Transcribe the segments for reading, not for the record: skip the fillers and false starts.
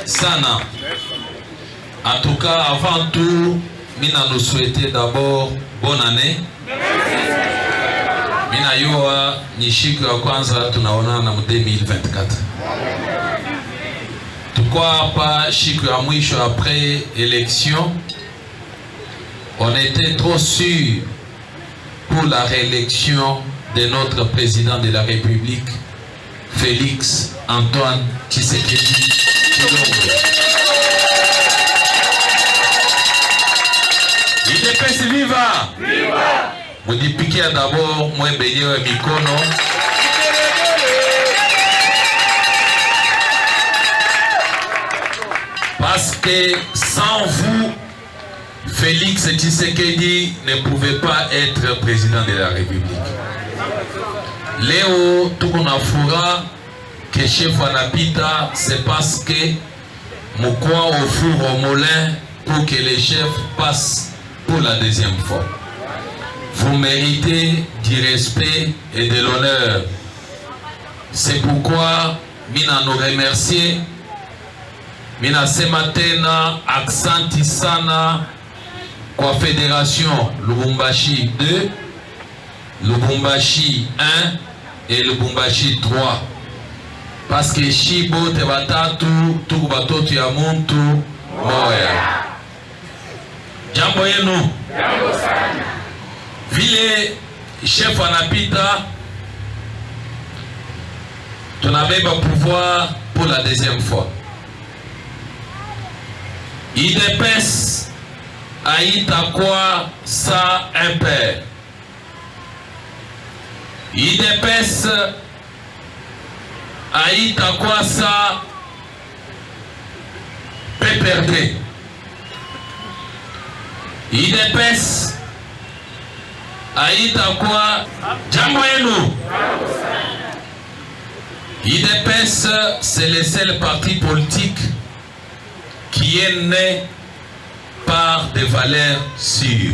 Sana. En tout cas, avant tout, mina nous souhaiter d'abord bonne année. Mina yoa ni siku ya kwanza tunaonana mu 2024. Tukwa hapa siku ya mwisho après élection. On était trop sûr pour la réélection de notre président de la République, Félix Antoine Tshisekedi. UDPS viva! Viva! Mudipikia d'abord moi benyewe mikono. Parce que sans vous, Félix Tshisekedi ne pouvait pas être président de la République. Léo tukunafura que chef anapita, c'est parce que Moukwa au four au moulin pour que les chefs passent pour la deuxième fois. Vous méritez du respect et de l'honneur. C'est pourquoi mina nous remercier. Mina sematena aksanti sana kwa fédération Lubumbashi 2, Lubumbashi 1 et Lubumbashi 3. Parce que shibo te batatu tuku batoto ya muntu moya. Jambo yenu. Jambo sana. Vile chef anapita, tunabeba pouvoir pour la deuxième fois. UDPS haitakuwa sa impère. UDPS haitakuwa sa PPRD. UDPS haitakuwa jambo yenu. UDPS, c'est le seul parti politique qui est né par des valeurs sûres.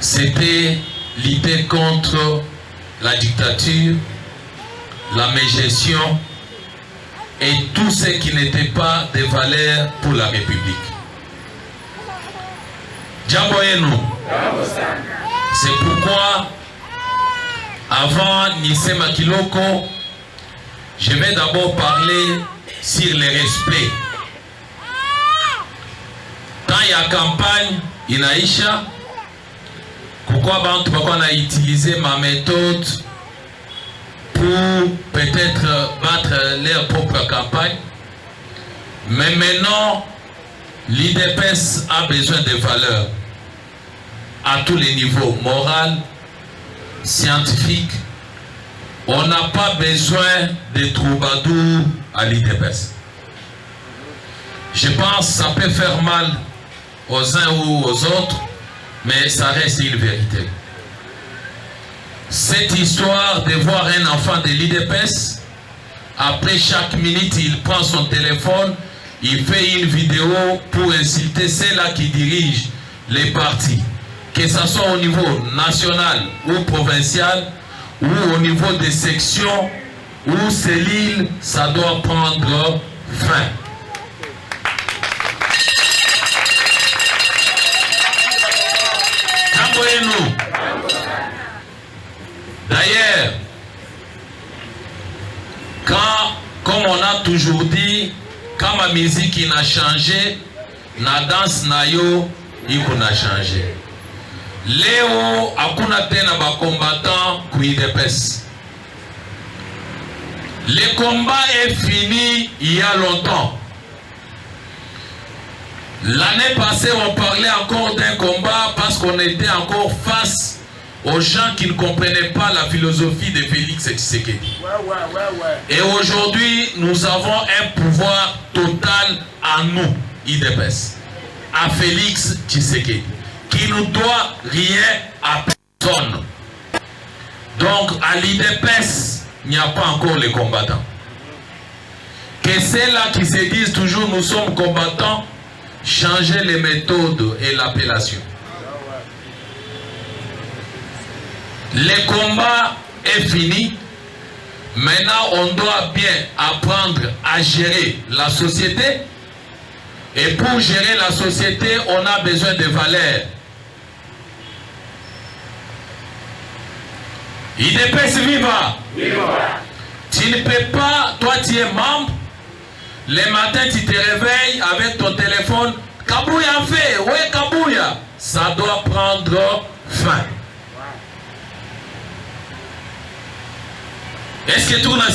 C'était lutter contre la dictature, la mégestion et tout ce qui n'était pas des valeurs pour la République. Jambo yenu. C'est pourquoi, avant Nisema Kiloko, je vais d'abord parler sur le respect. Quand il y a campagne, inaisha, pourquoi bantu bako na utiliser ma méthode pour peut-être battre leur propre campagne. Mais maintenant, l'UDPS a besoin de valeurs à tous les niveaux, moral, scientifique. On n'a pas besoin de troubadours à l'UDPS. Je pense que ça peut faire mal aux uns ou aux autres, mais ça reste une vérité. Cette histoire de voir un enfant de l'UDPS, après chaque minute, il prend son téléphone, il fait une vidéo pour insulter ceux-là qui dirigent les partis. Que ce soit au niveau national ou provincial, ou au niveau des sections, ou cellules, ça doit prendre fin. D'ailleurs, comme on a toujours dit, kama miziki na changé, na danse na yo iko na changé. Leo hakuna tena ba combattant ku UDPS. Le combat est fini il y a longtemps. L'année passée, on parlait encore d'un combat parce qu'on était encore face aux gens qui ne comprenaient pas la philosophie de Félix Tshisekedi. Et aujourd'hui, nous avons un pouvoir total à nous, UDPS, à Félix Tshisekedi, qui ne doit rien à personne. Donc, à l'UDPS, il n'y a pas encore les combattants. Que ceux-là qui se disent toujours nous sommes combattants, changez les méthodes et l'appellation. Le combat est fini. Maintenant, on doit bien apprendre à gérer la société. Et pour gérer la société, on a besoin de valeurs. UDPS viva! Tu ne peux pas, toi tu es membre, le matin tu te réveilles avec ton téléphone, Kabouya fait, ouais Kabouya, ça doit prendre fin. Est-ce que tout le monde a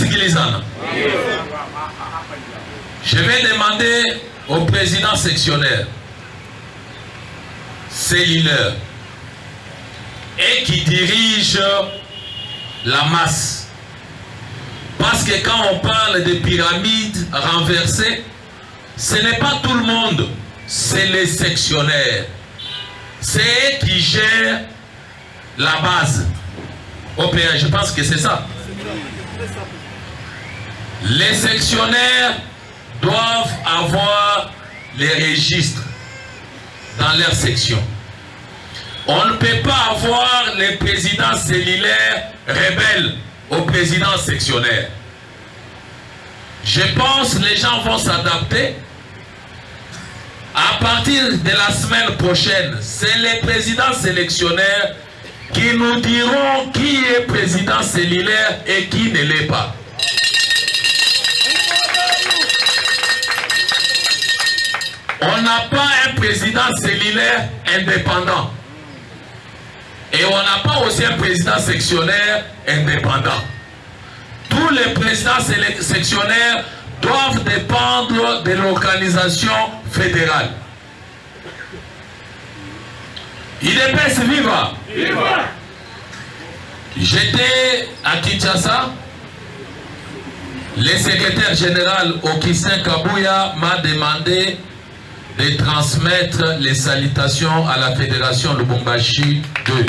Je vais demander au président sectionnaire, cellulaire, et qui dirige la masse. Parce que quand on parle de pyramides renversées, ce n'est pas tout le monde, c'est les sectionnaires. C'est eux qui gèrent la base. OPA, je pense que c'est ça. Les sectionnaires doivent avoir les registres dans leur section. On ne peut pas avoir les présidents cellulaires rebelles au président sectionnaire. Je pense que les gens vont s'adapter. À partir de la semaine prochaine, c'est les présidents sélectionnaires qui nous diront qui est président cellulaire et qui ne l'est pas. On n'a pas un président cellulaire indépendant. Et on n'a pas aussi un président sectionnaire indépendant. Tous les présidents sectionnaires doivent dépendre de l'organisation fédérale. UDPS viva! Viva! J'étais à Kinshasa. Le secrétaire général Augustin Kabouya m'a demandé de transmettre les salutations à la fédération Lubumbashi 2.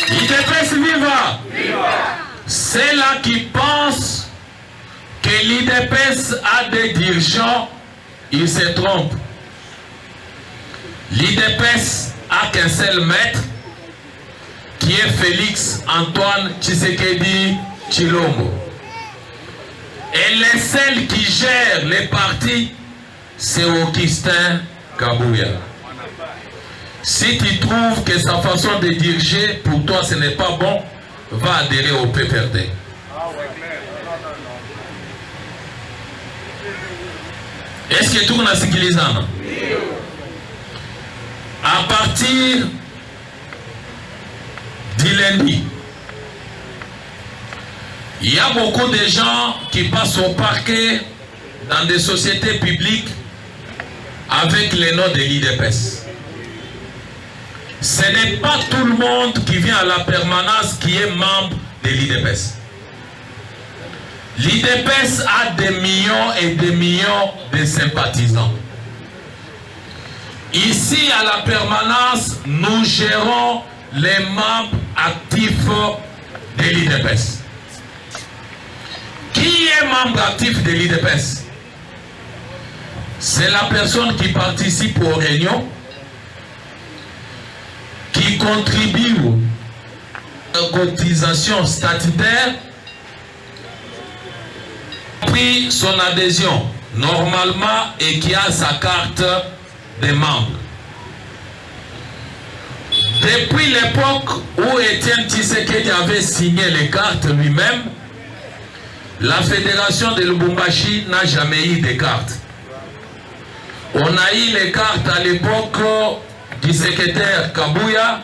UDPS viva! C'est là qui pensent que l'UDPS a des dirigeants, ils se trompent. L'UDPS a qu'un seul maître, qui est Félix Antoine Tshisekedi Tshilombo. Et les seuls qui gèrent les partis, c'est Augustin Kabouya. Si tu trouves que sa façon de diriger, pour toi ce n'est pas bon, va adhérer au PPRD. Est-ce que tout le monde a sécurisé? À partir du lundi, il y a beaucoup de gens qui passent au parquet dans des sociétés publiques avec les noms de l'UDPS. Ce n'est pas tout le monde qui vient à la permanence qui est membre de l'UDPS. L'UDPS a des millions et des millions de sympathisants. Ici, à la permanence, nous gérons les membres actifs de l'UDPS. Qui est membre actif de l'UDPS? C'est la personne qui participe aux réunions, qui contribue à la cotisation statutaire, puis son adhésion normalement et qui a sa carte de membre. Depuis l'époque où Étienne Tshisekedi avait signé les cartes lui-même, La fédération de Lubumbashi n'a jamais eu de cartes. On a eu les cartes à l'époque du secrétaire Kabouya,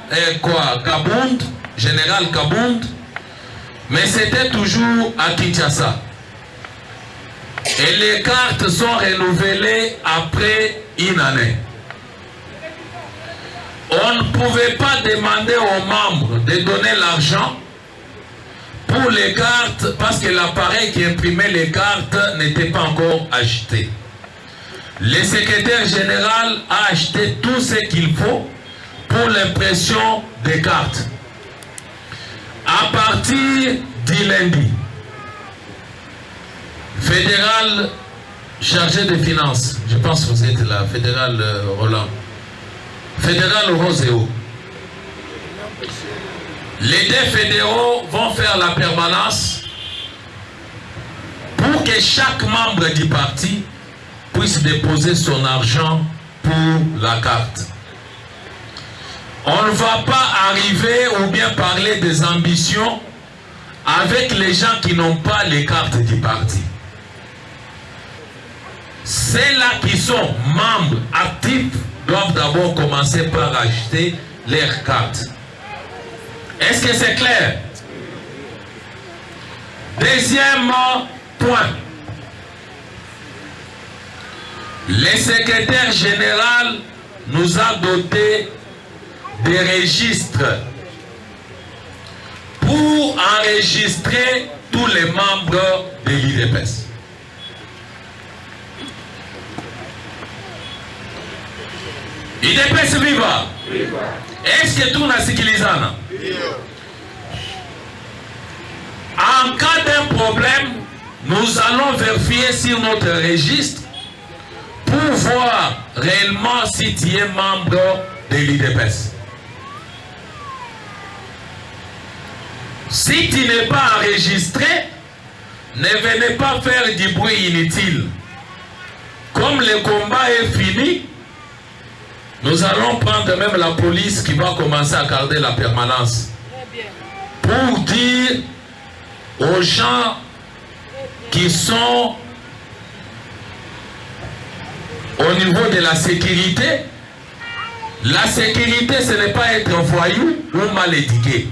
Kabound, général Kabound, mais c'était toujours à Kinshasa. Et les cartes sont renouvelées après une année. On ne pouvait pas demander aux membres de donner l'argent pour les cartes parce que l'appareil qui imprimait les cartes n'était pas encore acheté. Le secrétaire général a acheté tout ce qu'il faut pour l'impression des cartes. À partir du lundi, fédéral chargé des finances, je pense que vous êtes là, fédéral Roland, fédéral Roséo. Les deux fédéraux vont faire la permanence pour que chaque membre du parti puisse déposer son argent pour la carte. On ne va pas arriver ou bien parler des ambitions avec les gens qui n'ont pas les cartes du parti. Ceux-là qui sont membres actifs doivent d'abord commencer par acheter leurs cartes. Est-ce que c'est clair? Deuxième point. Le secrétaire général nous a doté des registres pour enregistrer tous les membres de l'IDPS. IDPS viva! Est-ce que tout n'a sikilizana? En cas d'un problème, nous allons vérifier sur notre registre pour voir réellement si tu es membre de l'IDPS. Si tu n'es pas enregistré, ne venez pas faire du bruit inutile. Comme le combat est fini, nous allons prendre même la police qui va commencer à garder la permanence. Pour dire aux gens qui sont au niveau de la sécurité ce n'est pas être un voyou ou mal éduqué.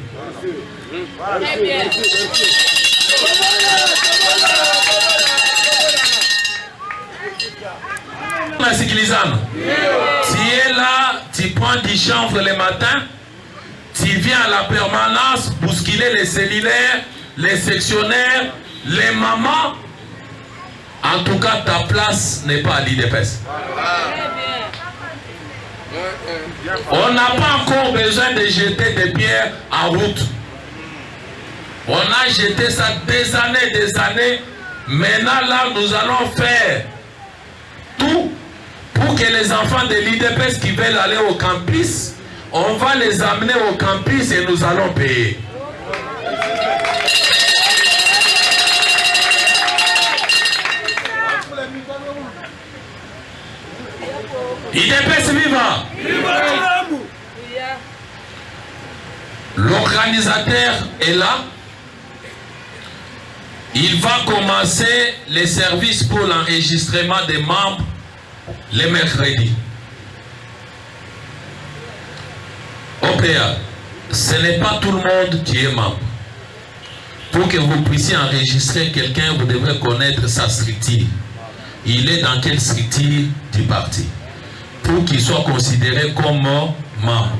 Tu es là, tu prends du chanvre le matin, tu viens à la permanence bousculer les cellulaires, les sectionnaires, les mamans. En tout cas, ta place n'est pas à l'IDPS. On n'a pas encore besoin de jeter des pierres en route. On a jeté ça des années. Maintenant, là, nous allons faire tout pour que les enfants de l'IDPS qui veulent aller au campus, on va les amener au campus et nous allons payer. IDPS viva! L'organisateur est là. Il va commencer les services pour l'enregistrement des membres les mercredis. OPA, ce n'est pas tout le monde qui est membre. Pour que vous puissiez enregistrer quelqu'un, vous devrez connaître sa structure. Il est dans quelle structure du parti? Pour qu'il soit considéré comme membre,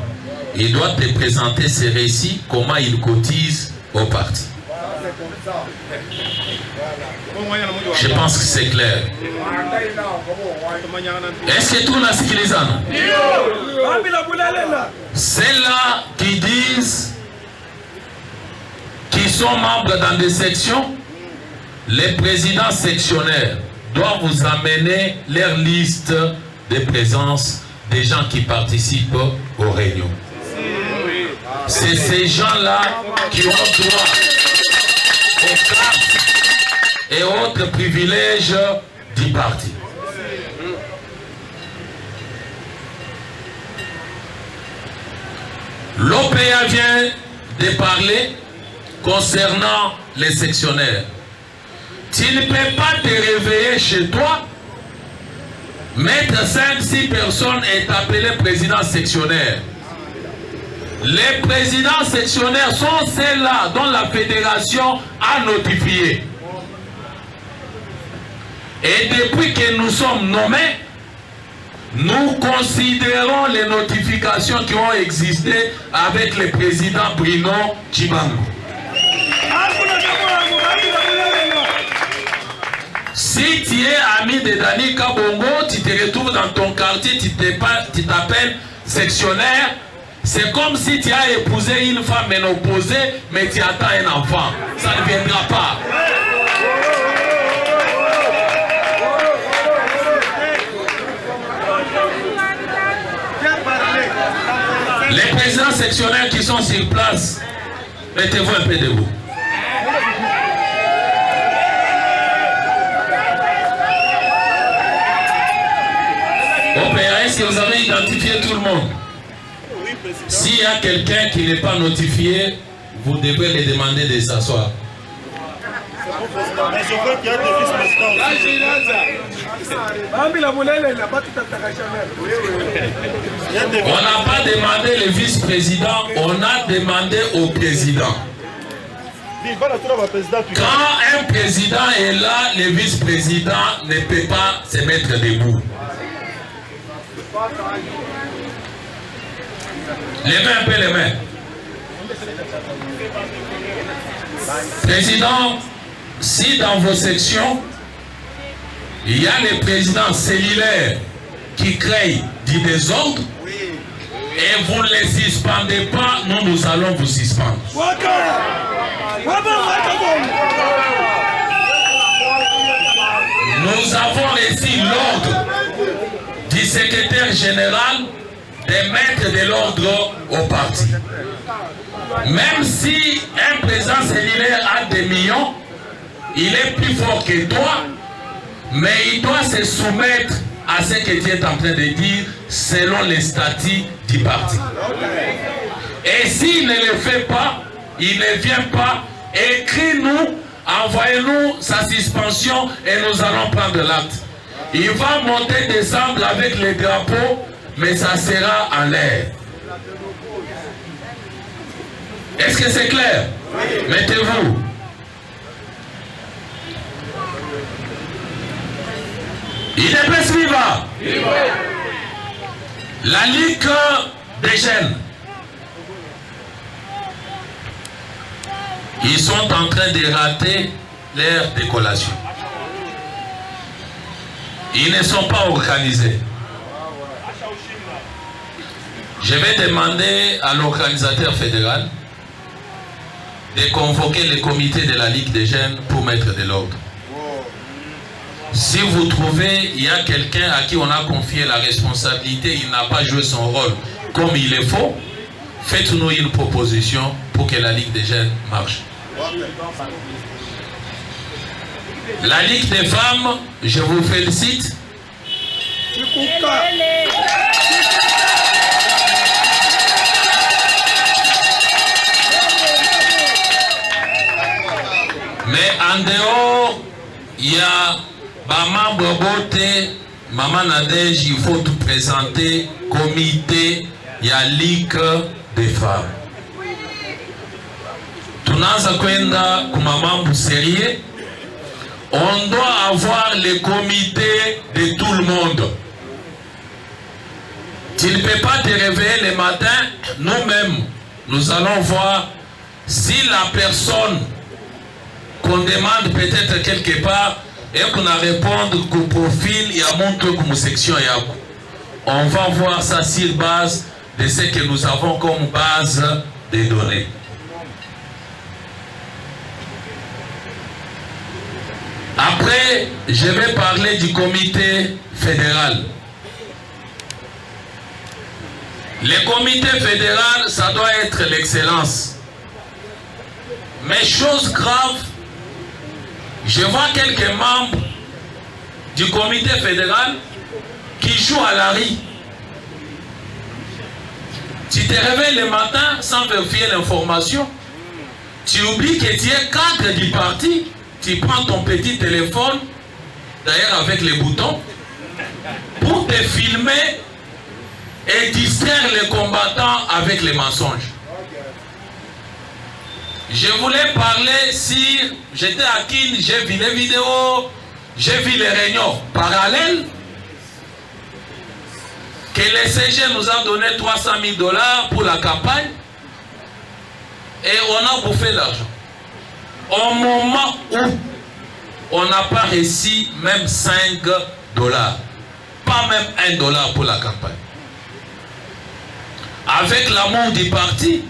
il doit te présenter ses récits, comment il cotise au parti. Je pense que c'est clair. Est-ce que tout n'a sécurisé? C'est là qui disent qu'ils sont membres dans des sections. Les présidents sectionnaires doivent vous amener leur liste de présence des gens qui participent aux réunions. C'est ces gens-là qui ont droit aux cartes et autres privilèges du parti. L'OPA vient de parler concernant les sectionnaires. Tu ne peux pas te réveiller chez toi, mettre 5-6 personnes et t'appeler président sectionnaire. Les présidents sectionnaires sont ceux-là dont la fédération a notifié. Et depuis que nous sommes nommés, nous considérons les notifications qui ont existé avec le président Bruno Tshibanga. Si tu es ami de Dani Kabongo, tu te retrouves dans ton quartier, tu t'appelles sectionnaire, c'est comme si tu as épousé une femme ménopausée, mais tu attends un enfant. Ça ne viendra pas. Les présidents sectionnaires qui sont sur place, mettez-vous un peu debout. Au PA, est-ce que vous avez identifié tout le monde? S'il y a quelqu'un qui n'est pas notifié, vous devrez lui demander de s'asseoir. Mais je veux qu'il y ait des vice-présidents. On n'a pas demandé le vice-président, on a demandé au président. Quand un président est là, le vice-président ne peut pas se mettre debout. Levez un peu les mains. Président, si dans vos sections, il y a les présidents cellulaires qui créent du désordre et vous ne les suspendez pas, nous allons vous suspendre. Nous avons reçu l'ordre du secrétaire général de mettre de l'ordre au parti. Même si un président cellulaire a des millions, il est plus fort que toi, mais il doit se soumettre à ce que tu es en train de dire selon les statuts du parti. Et s'il ne le fait pas, il ne vient pas, écris-nous, envoyez-nous sa suspension et nous allons prendre l'acte. Il va monter, descendre avec les drapeaux, mais ça sera en l'air. Est-ce que c'est clair? Oui. Mettez-vous. Il est pas suivant. Oui. La Ligue des jeunes. Ils sont en train de rater leur décollation. Ils ne sont pas organisés. Je vais demander à l'organisateur fédéral de convoquer le comité de la Ligue des jeunes pour mettre de l'ordre. Si vous trouvez il y a quelqu'un à qui on a confié la responsabilité, il n'a pas joué son rôle comme il le faut, faites-nous une proposition pour que la Ligue des jeunes marche. La Ligue des femmes, je vous félicite. Mais en dehors, il y a Maman Bobote, Maman Nadège, il faut tout présenter, comité, il y a Ligue des femmes. Tunaanza kwenda kumamambo sérieux. On doit avoir le comité de tout le monde. Tu ne peux pas te réveiller le matin, nous-mêmes, nous allons voir si la personne qu'on demande peut-être quelque part et qu'on a répondre qu'au profil il y a montré comme section. On va voir ça sur base de ce que nous avons comme base de données. Après, je vais parler du comité fédéral. Le comité fédéral, ça doit être l'excellence. Mais chose grave, je vois quelques membres du comité fédéral qui jouent à la rue. Tu te réveilles le matin sans vérifier l'information. Tu oublies que tu es cadre du parti. tu prends ton petit téléphone, d'ailleurs avec les boutons, pour te filmer et distraire les combattants avec les mensonges. Je voulais parler si j'étais à Kin, j'ai vu les vidéos, j'ai vu les réunions parallèles, que le CG nous a donné 300 000 $ pour la campagne et on a bouffé l'argent. Au moment où on n'a pas reçu même 5 $, pas même $1 pour la campagne. Avec l'amour du parti,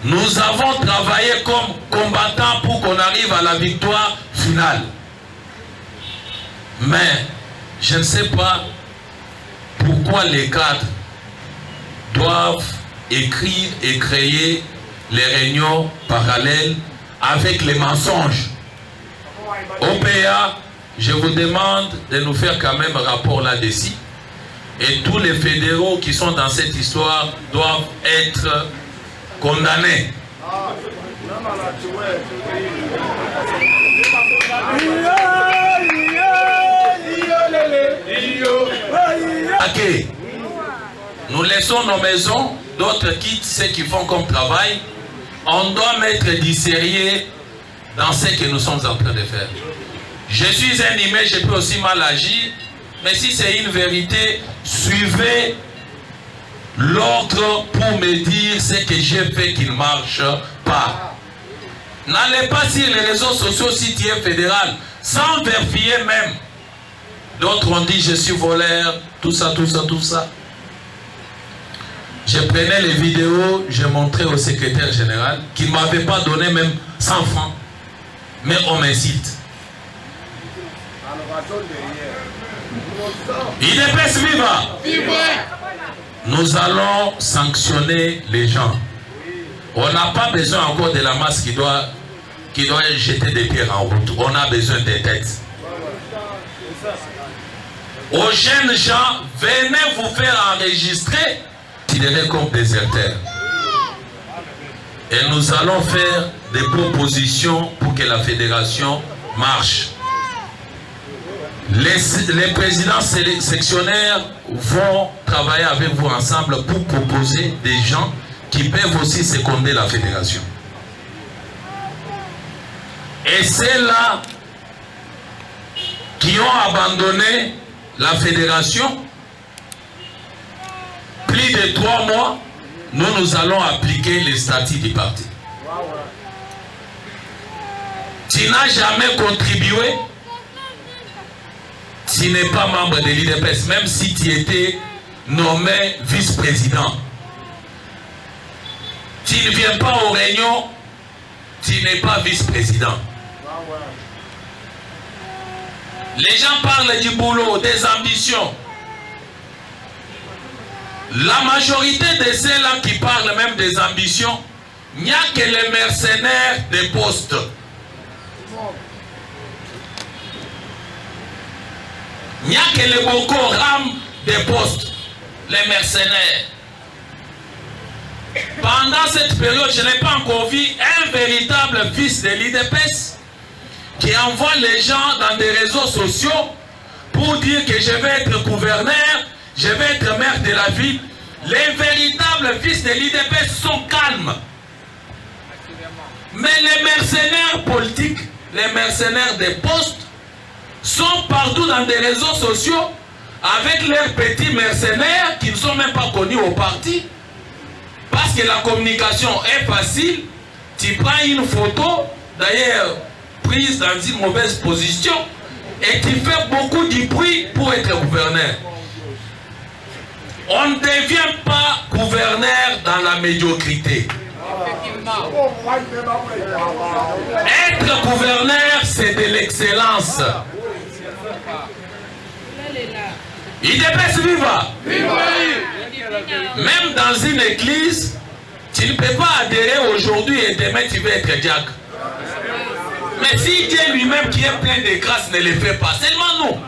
nous avons travaillé comme combattants pour qu'on arrive à la victoire finale. Mais je ne sais pas pourquoi les cadres doivent écrire et créer les réunions parallèles avec les mensonges. OPA, je vous demande de nous faire quand même un rapport là-dessus. Et tous les fédéraux qui sont dans cette histoire doivent être condamnés. Okay. Nous laissons nos maisons, d'autres quittent ce qu'ils font comme travail. On doit mettre du sérieux dans ce que nous sommes en train de faire. Je suis animé, je peux aussi mal agir, mais si c'est une vérité, suivez l'ordre pour me dire ce que j'ai fait qui ne marche pas. N'allez pas sur les réseaux sociaux si tu es fédéral, sans vérifier même. D'autres ont dit je suis voleur, tout ça, tout ça, tout ça. Je prenais les vidéos, je montrais au secrétaire général qu'il ne m'avait pas donné même 100 francs. Mais on m'incite. IDPS viva! Nous allons sanctionner les gens. On n'a pas besoin encore de la masse qui doit jeter des pierres en route. On a besoin des têtes. Aux jeunes gens, venez vous faire enregistrer, considérés comme déserteurs. Et nous allons faire des propositions pour que la fédération marche. Les présidents sectionnaires vont travailler avec vous ensemble pour proposer des gens qui peuvent aussi seconder la fédération. Et ceux-là qui ont abandonné la fédération, plus de 3 mois, nous allons appliquer les statuts du parti. Tu n'as jamais contribué, tu n'es pas membre de l'IDPS, même si tu étais nommé vice-président. Tu ne viens pas aux réunions, tu n'es pas vice-président. Les gens parlent du boulot, des ambitions. La majorité de ceux-là qui parlent même des ambitions, il n'y a que les mercenaires des postes. Il n'y a que les Boko Haram des postes, les mercenaires. Pendant cette période, je n'ai pas encore vu un véritable fils de l'IDPS qui envoie les gens dans des réseaux sociaux pour dire que je vais être gouverneur, je vais être maire de la ville. Les véritables fils de l'IDPS sont calmes. Mais les mercenaires politiques, les mercenaires des postes, sont partout dans des réseaux sociaux avec leurs petits mercenaires qui ne sont même pas connus au parti. Parce que la communication est facile. Tu prends une photo, d'ailleurs prise dans une mauvaise position, et tu fais beaucoup de bruit pour être gouverneur. On ne devient pas gouverneur dans la médiocrité. Être gouverneur, c'est de l'excellence. IDPS viva! Même dans une église, tu ne peux pas adhérer aujourd'hui et demain tu veux être diacre. Mais si Dieu lui-même qui est plein de grâce ne le fait pas, seulement nous.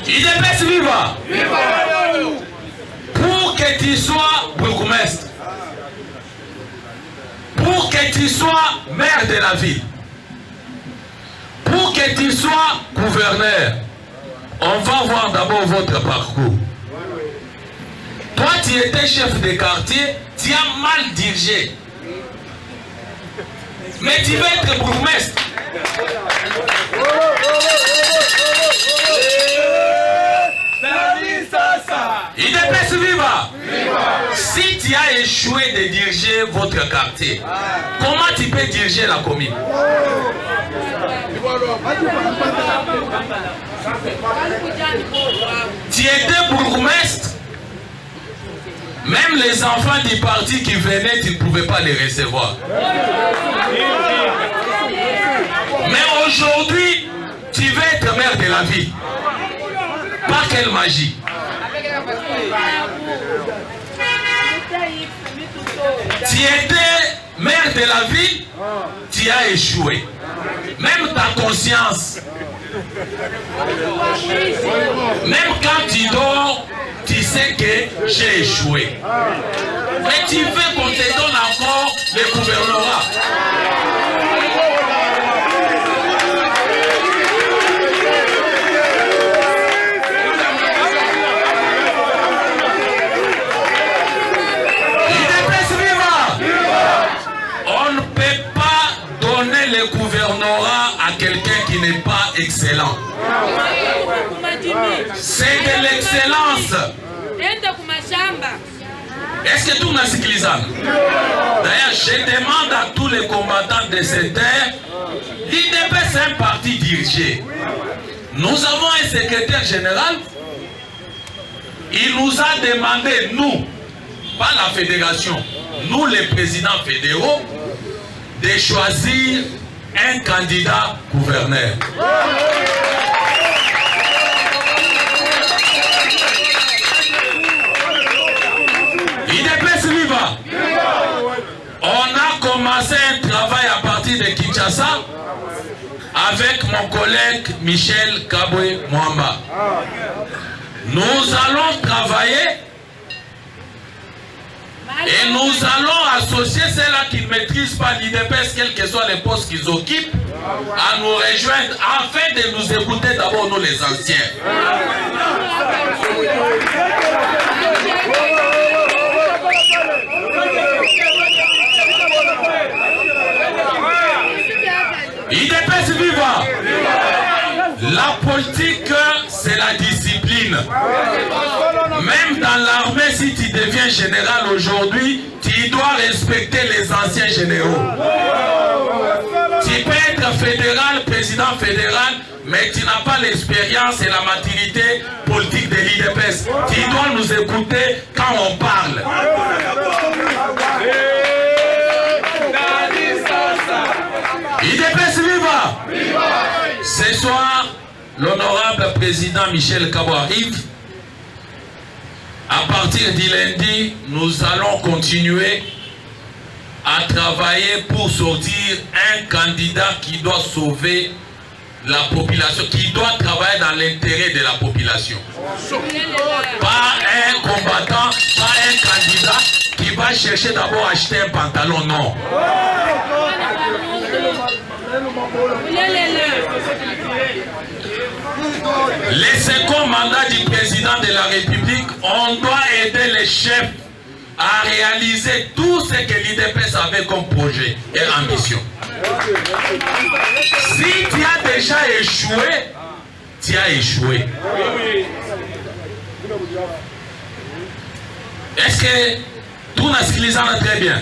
IDPS viva! Pour que tu sois bourgmestre, Pour que tu sois maire de la ville, pour que tu sois gouverneur, on va voir d'abord votre parcours. Toi, tu étais chef de quartier, tu as mal dirigé. Mais tu veux être bourgmestre. IDPS Viva! Si tu as échoué de diriger votre quartier, comment tu peux diriger la commune? Tu étais bourgmestre, même les enfants du parti qui venaient, tu ne pouvais pas les recevoir. Mais aujourd'hui, tu veux être maire de la ville. Par quelle magie? Tu étais maire de la ville, tu as échoué. Même ta conscience. Même quand tu dors, tu sais que j'ai échoué. Mais tu veux qu'on te donne encore le gouvernorat. On ne peut pas donner le gouvernorat à quelqu'un qui n'est pas excellent. C'est de l'excellence. Est-ce que tout n'a sikilizana? D'ailleurs, je demande à tous les combattants de cette terre, l'IDPS c'est un parti dirigé. Nous avons un secrétaire général. Il nous a demandé, nous, pas la fédération, nous les présidents fédéraux, de choisir un candidat gouverneur. IDPS Viva! On a commencé un travail à partir de Kinshasa avec mon collègue Michel Kabwe Mwamba. Nous allons travailler et nous allons associer ceux-là qui ne maîtrisent pas l'IDPS, quels que soient les postes qu'ils occupent, à nous rejoindre afin de nous écouter d'abord nous les anciens. IDPS Viva! La politique, c'est la discipline. Même dans l'armée, si tu deviens général aujourd'hui, tu dois respecter les anciens généraux. Tu peux être fédéral, président fédéral, mais tu n'as pas l'expérience et la maturité politique de l'IDPS. Tu dois nous écouter quand on parle. IDPS Viva! Ce soir, l'honorable président Michel Kabwe arrive. À partir du lundi, nous allons continuer à travailler pour sortir un candidat qui doit sauver la population, qui doit travailler dans l'intérêt de la population. Pas un combattant, pas un candidat qui va chercher d'abord à acheter un pantalon, non. Le second mandat du président de la République, on doit aider les chefs à réaliser tout ce que l'IDPS avait comme projet et ambition. Si tu as déjà échoué, tu as échoué. Est-ce que tout n'a ce très bien?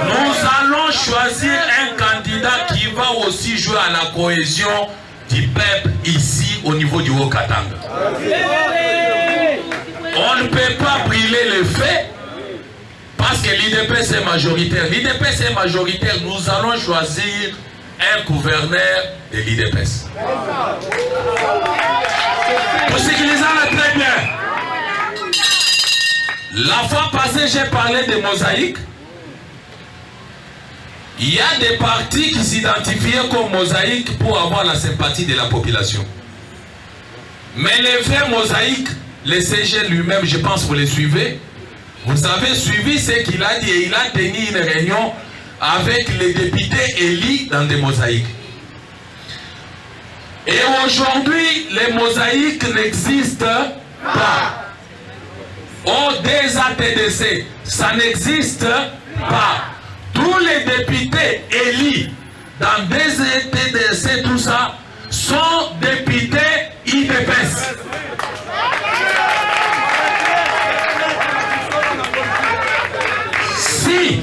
Nous allons choisir un candidat qui va aussi jouer à la cohésion du peuple ici au niveau du Haut-Katanga. On ne peut pas brûler les faits parce que l'IDPS est majoritaire. L'IDPS est majoritaire, nous allons choisir un gouverneur de l'IDPS. Pour ce qui les a très bien. La fois passée, j'ai parlé de mosaïque. Il y a des partis qui s'identifiaient comme mosaïque pour avoir la sympathie de la population. Mais les vrais mosaïques, le CG lui-même, je pense que vous les suivez. Vous avez suivi ce qu'il a dit et il a tenu une réunion avec les députés élus dans des mosaïques. Et aujourd'hui, les mosaïques n'existent pas. Au DSATDC, ça n'existe pas. Tous les députés élus dans DSATDC, tout ça, sont députés IDPS. Si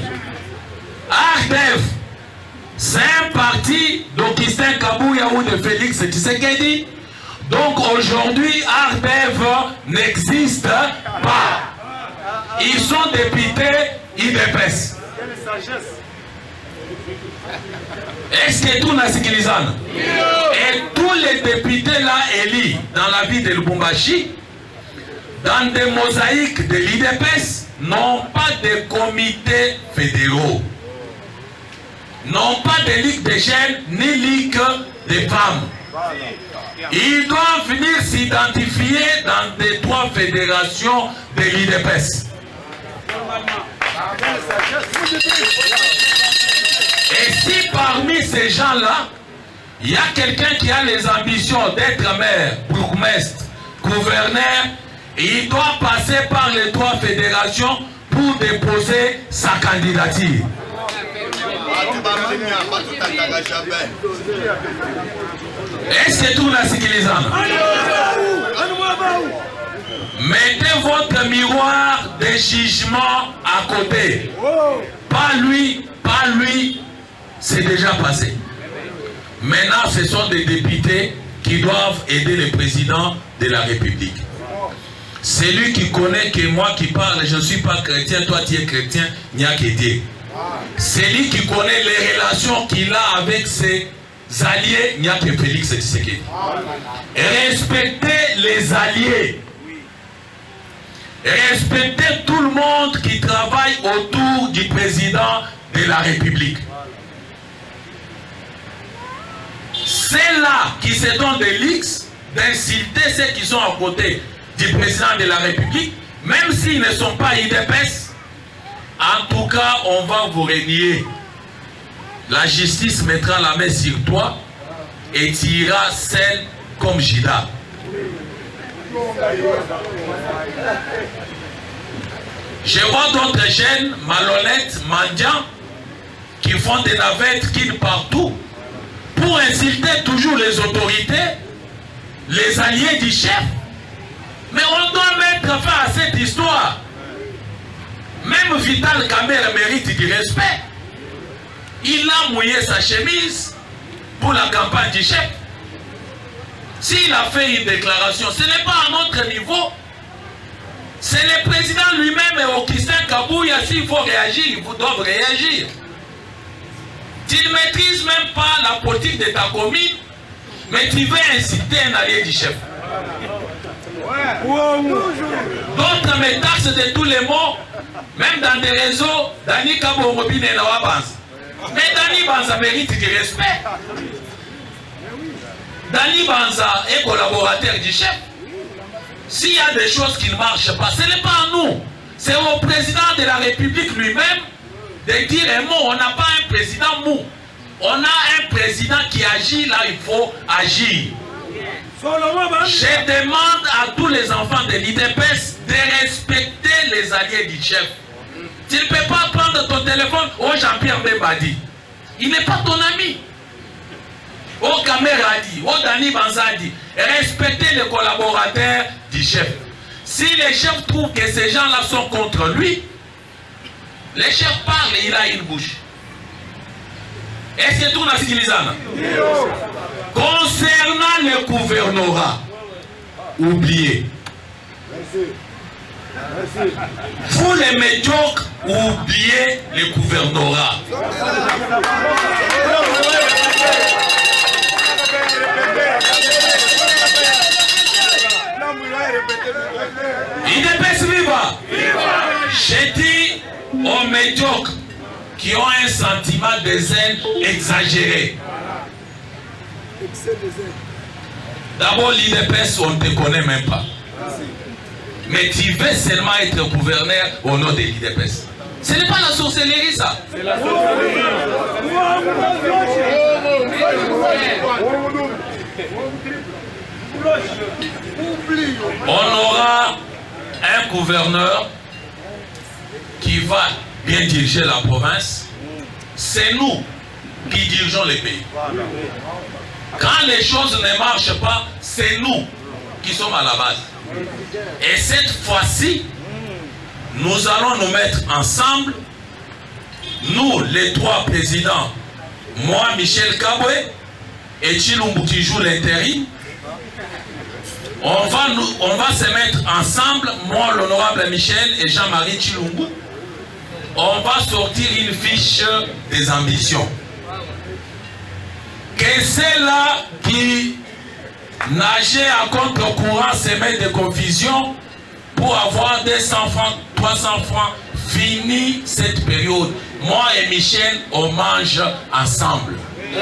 ARDEF, c'est un parti d'Augustin Kabouya ou de Félix Tshisekedi, donc aujourd'hui ARDEF n'existe pas. Ils sont députés IDPS. Est-ce que tout n'a sikilizana? Et tous les députés là élus dans la ville de Lubumbashi, dans des mosaïques de l'IDPS, n'ont pas de comités fédéraux, n'ont pas de ligue des jeunes ni ligue des femmes. Ils doivent venir s'identifier dans des 3 fédérations de l'IDPS. Et si parmi ces gens-là, il y a quelqu'un qui a les ambitions d'être maire, bourgmestre, gouverneur, il doit passer par les 3 fédérations pour déposer sa candidature. Est-ce que tout n'a sikilizana? Mettez votre miroir de jugement à côté. Pas lui, c'est déjà passé. Maintenant, ce sont des députés qui doivent aider le président de la République. C'est lui qui connaît que moi qui parle, je ne suis pas chrétien, toi tu es chrétien, il n'y a que Dieu. C'est lui qui connaît les relations qu'il a avec ses alliés, il n'y a que Félix Tshisekedi. Respectez les alliés. Respectez tout le monde qui travaille autour du président de la République. C'est là qui se donnent des lix d'insulter ceux qui sont à côté du président de la République, même s'ils ne sont pas IDPS. En tout cas, on va vous renier. La justice mettra la main sur toi et tu iras seul comme Judas. Je vois d'autres jeunes malhonnêtes, mendiants, qui font des navettes qui partout pour insulter toujours les autorités, les alliés du chef. Mais on doit mettre fin à cette histoire. Même Vital Kamerhe mérite du respect. Il a mouillé sa chemise pour la campagne du chef. S'il a fait une déclaration, ce n'est pas à notre niveau. C'est le président lui-même et Augustin Kabouya, s'il faut réagir, ils doivent réagir. Tu ne maîtrises même pas la politique de ta commune, mais tu veux inciter un allié du chef. D'autres me taxent de tous les mots, même dans des réseaux, Dani Kabongobine et Nawabans. Mais Dani Banza mérite du respect. Dani Banza est collaborateur du chef. S'il y a des choses qui ne marchent pas, ce n'est pas à nous. C'est au président de la République lui-même de dire un mot. On n'a pas un président mou. On a un président qui agit là, il faut agir. Je demande à tous les enfants de l'IDPS de respecter les alliés du chef. Tu ne peux pas prendre ton téléphone au Jean-Pierre Bembadi. Il n'est pas ton ami. Au Kamerhe a dit, au Dani Banza a dit, respectez les collaborateurs du chef. Si les chefs trouvent que ces gens-là sont contre lui, les chefs parlent et il a une bouche. Est-ce que tout n'a sikilizana? Concernant le gouvernorat, oubliez. Vous les médiocres, oubliez le gouvernorat. IDPS viva! J'ai dit aux médiocres qui ont un sentiment de zèle exagéré. D'abord, l'IDPS, on ne te connaît même pas. Mais tu veux seulement être gouverneur au nom de l'IDPS. Ce n'est pas la sorcellerie, ça. C'est la sorcellerie. On aura un gouverneur qui va bien diriger la province. C'est nous qui dirigeons les pays. Quand les choses ne marchent pas, c'est nous qui sommes à la base. Et cette fois-ci, nous allons nous mettre ensemble, nous les trois présidents, moi Michel Kabwe et Chilumbu qui joue l'intérim. On va se mettre ensemble, moi l'honorable Michel et Jean-Marie Chilumbu. On va sortir une fiche des ambitions. Que ceux-là qui nageaient à contre-courant se mettent de confusion pour avoir 200 francs, 300 francs, fini cette période. Moi et Michel, on mange ensemble. Il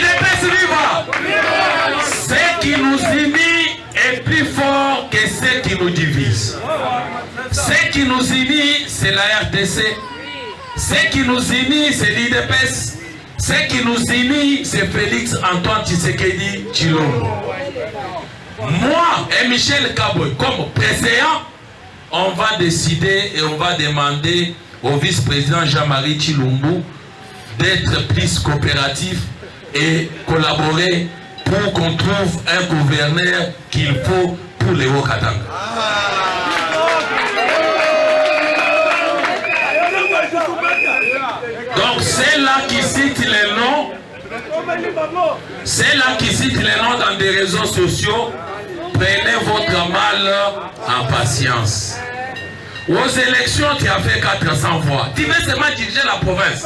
est plus vivant. Ce qui nous unit est plus fort que ce qui nous divise. Ce qui nous unit, c'est la RDC. Ce qui nous unit, c'est l'IDPS. Ce qui nous unit, c'est Félix Antoine Tshisekedi Tshilombo. Moi et Michel Kabwe, comme président, on va décider et on va demander au vice-président Jean-Marie Tshilombo d'être plus coopératif et collaborer pour qu'on trouve un gouverneur qu'il faut pour les Haut-Katanga. Donc c'est là qui cite les noms, c'est là qui cite les noms dans des réseaux sociaux. Prenez votre mal en patience. Aux élections, tu as fait 400 voix. Tu veux seulement diriger la province.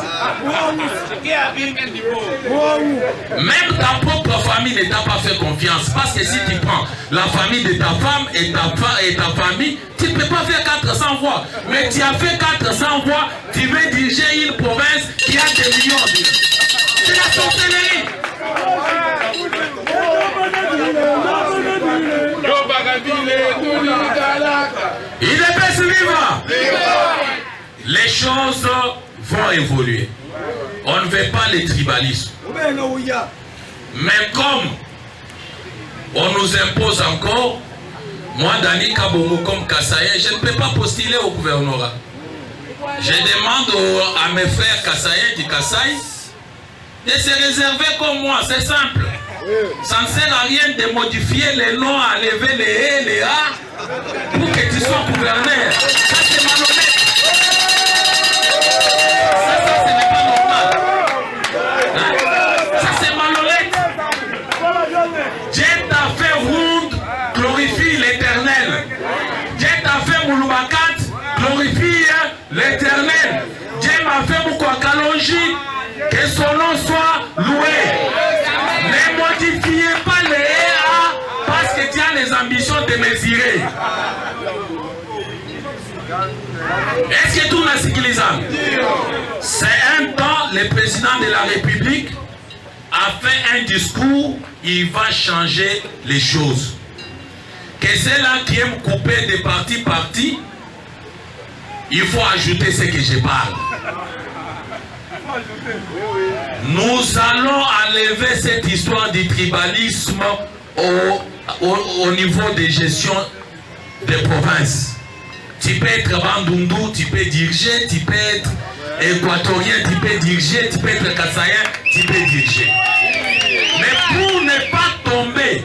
Même ta propre famille ne t'a pas fait confiance. Parce que si tu prends la famille de ta femme et ta famille, tu ne peux pas faire 400 voix. Mais tu as fait 400 voix, tu veux diriger une province qui a des millions de... C'est la sorcellerie. Il est pas vivant. Les choses vont évoluer. On ne veut pas les tribalismes. Mais comme on nous impose encore, moi, Dani Kabomo comme Kassaye, je ne peux pas postuler au gouvernorat. Je demande à mes frères Kassaye du Kassai de se réserver comme moi, c'est simple. Ça ne sert à rien de modifier les noms, à lever les E, les A, pour que tu sois gouverneur. Ça, c'est malhonnête. Ça, ce n'est pas normal. Hein? Ça, c'est malhonnête. Dieu t'a fait Round, glorifie l'Éternel. Dieu t'a fait Mouloubakat, glorifie l'Éternel. Dieu m'a fait Moukouakalonji, que son nom soit loué. Ne modifiez pas les EA parce que tu as les ambitions de mesurer. Est-ce que tout n'a sécurisant? C'est un temps, le président de la République a fait un discours, il va changer les choses. Que ceux-là qui aiment couper de parti, il faut ajouter ce que je parle. Nous allons enlever cette histoire du tribalisme au niveau de gestion des provinces. Tu peux être Bandundu, tu peux diriger, tu peux être équatorien, tu peux diriger, tu peux être kassaïen, tu peux diriger. Mais pour ne pas tomber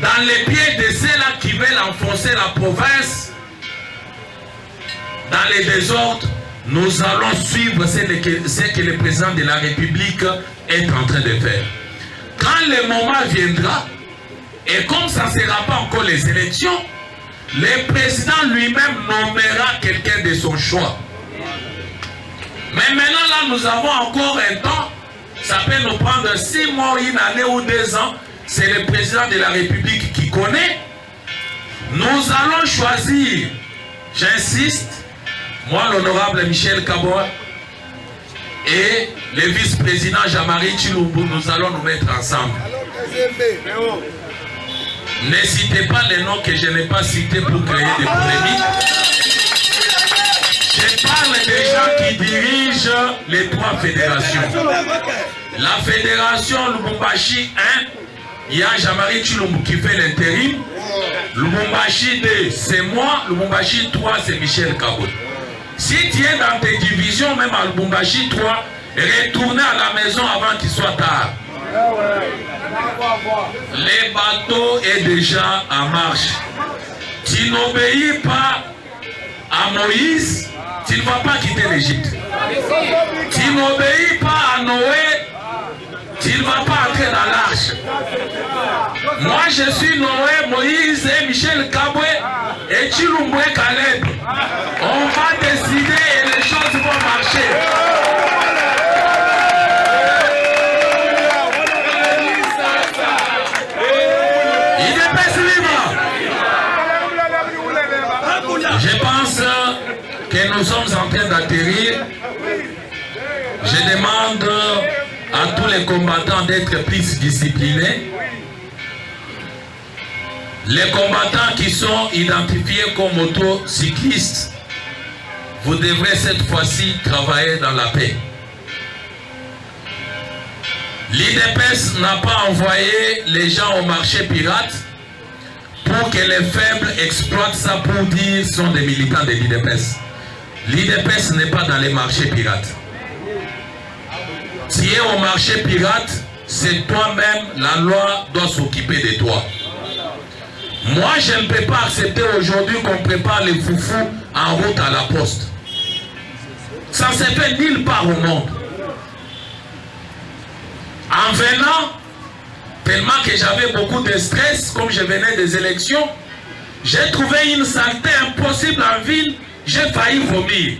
dans les pieds de ceux-là qui veulent enfoncer la province dans les désordres, nous allons suivre ce que le président de la République est en train de faire. Quand le moment viendra, et comme ça ne sera pas encore les élections, le président lui-même nommera quelqu'un de son choix. Mais maintenant, là, nous avons encore un temps. Ça peut nous prendre 6 mois, une année ou 2 ans. C'est le président de la République qui connaît. Nous allons choisir, j'insiste, moi, l'honorable Michel Kabwe et le vice-président Jean-Marie Tshilumbu, nous allons nous mettre ensemble. Ne citez pas les noms que je n'ai pas cités pour créer des polémiques. Je parle des gens qui dirigent les 3 fédérations. La fédération Lubumbashi 1, il y a Jean-Marie Tshilumbu qui fait l'intérim. Lubumbashi 2, c'est moi. Lubumbashi 3, c'est Michel Kabot. Si tu es dans tes divisions, même à Lubumbashi 3, retournez à la maison avant qu'il soit tard. Le bateau est déjà en marche. Tu n'obéis pas à Moïse, tu ne vas pas quitter l'Égypte. Tu n'obéis pas à Noé, tu ne vas pas entrer dans l'arche. Moi je suis Noé, Moïse et Michel Kabwe et Tshilumbu et Caleb. On va décider et les choses vont marcher. Je pense que nous sommes en train d'atterrir. Je demande à tous les combattants d'être plus disciplinés. Les combattants qui sont identifiés comme autocyclistes, vous devrez cette fois-ci travailler dans la paix. L'IDPS n'a pas envoyé les gens au marché pirate pour que les faibles exploitent ça pour dire qu'ils sont des militants de l'IDPS. L'IDPS n'est pas dans les marchés pirates. Si tu es au marché pirate, c'est toi-même, la loi doit s'occuper de toi. Moi, je ne peux pas accepter aujourd'hui qu'on prépare les foufous en route à la poste. Ça ne se fait nulle part au monde. En venant, tellement que j'avais beaucoup de stress, comme je venais des élections, j'ai trouvé une saleté impossible en ville, j'ai failli vomir.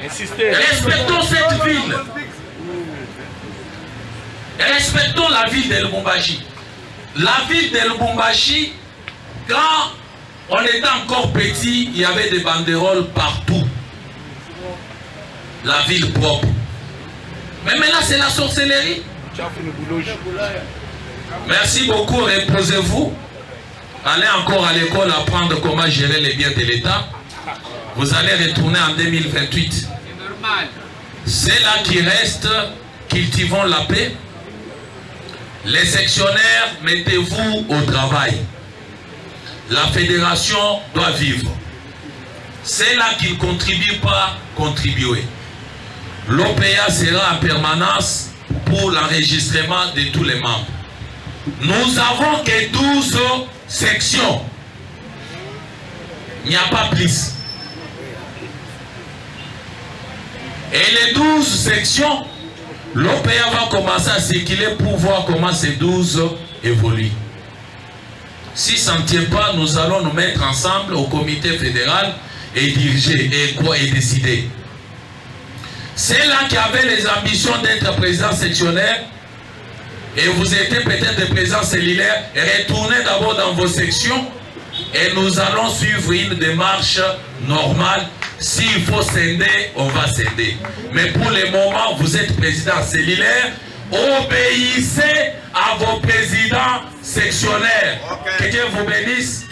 Respectons cette ville. Respectons la ville de Lubumbashi. La ville de Lubumbashi, quand on était encore petit, il y avait des banderoles partout. La ville propre. Mais maintenant, c'est la sorcellerie. Merci beaucoup, reposez-vous. Allez encore à l'école apprendre comment gérer les biens de l'État. Vous allez retourner en 2028. C'est là qui reste, cultivons la paix. Les sectionnaires, mettez-vous au travail. La fédération doit vivre. C'est là qu'ils ne contribuent pas, contribuer. L'OPA sera en permanence pour l'enregistrement de tous les membres. Nous avons que 12 sections. Il n'y a pas plus. Et les 12 sections, l'OPA va commencer à circuler pour voir comment ces 12 évoluent. Si ça ne tient pas, nous allons nous mettre ensemble au comité fédéral et diriger et décider. C'est là qui avait les ambitions d'être président sectionnaire et vous étiez peut-être des présidents cellulaires. Retournez d'abord dans vos sections et nous allons suivre une démarche normale. S'il faut scinder, on va scinder. Mais pour le moment, vous êtes président cellulaire. Obéissez à vos présidents sectionnaires. Que Dieu vous bénisse.